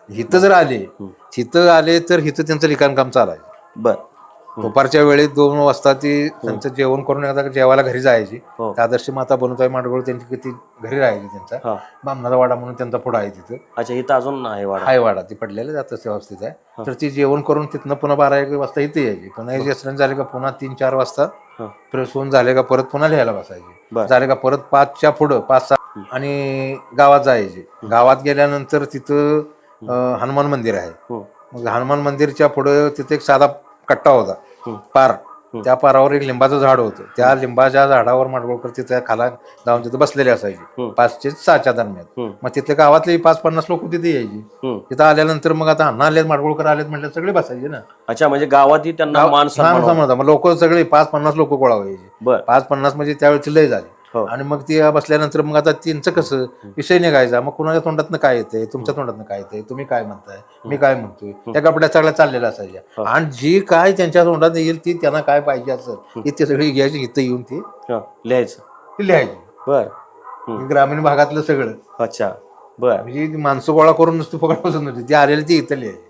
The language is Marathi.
हिथं जर आले, हिथं आले तर हिथं त्यांचं लिखाणकाम चालायचं. बर. दुपारच्या वेळेत 2 वाजता ती त्यांचं जेवण करून एकदा जेवायला घरी जायची. हो. आदर्श माता बनवताय माडगोळ त्यांची किती घरी राहायची त्यांचा हा. बामणाचा वाडा म्हणून त्यांचा पुढा आहे तिथं. अच्छा, इथं अजून आहे वाडा. हाय वाडा ती पडलेलं जातं व्यवस्थित आहे. तर ती जेवण करून तिथनं पुन्हा 12-1 वाजता इथे यायची. पुन्हा जेसरण झाले का पुन्हा 3-4 वाजता फ्रेश होऊन झाले का परत पुन्हा लिहायला बसायचे. झाले का परत 5च्या पुढं 5-6 आणि गावात जायचे. गावात गेल्यानंतर तिथं हनुमान मंदिर आहे. मग हनुमान मंदिरच्या पुढं तिथे एक साधा कट्टा होता पार. त्या पारावर एक लिंबाचं झाड होतं. त्या लिंबाच्या झाडावर माडगुळकर तिथे खाला जाऊन तिथे बसलेले असायचे 5 ते 6च्या दरम्यान. मग तिथले गावातले 5-50 लोक तिथे यायची. तिथं आल्यानंतर मग आता अण्णा आलेत माडगुळकर आलेत म्हटलं सगळे बसायचे ना. अच्छा, म्हणजे गावातही त्यांना मान समजा मग लोक सगळे 5-50 लोक गोळा व्हायचे. 5-50 म्हणजे त्यावेळेची लय झाली. आणि मग ती बसल्यानंतर मग आता त्यांचं कसं विषय निघायचा. मग कुणाच्या तोंडातनं काय येतंय, तुमच्या तोंडातनं काय येतंय, तुम्ही काय म्हणताय, मी काय म्हणतोय, त्या कपड्या सगळ्या चाललेल्या असायच्या. आणि जी काय त्यांच्या तोंडात येईल ती त्यांना काय पाहिजे असं ती सगळी घ्यायची. इथं येऊन ती लिहायची. बर. ग्रामीण भागातलं सगळं. अच्छा, बर. म्हणजे ती माणसं गोळा करून नुसती फुकट बसून होती. ती आलेली ती इथं लिहायची.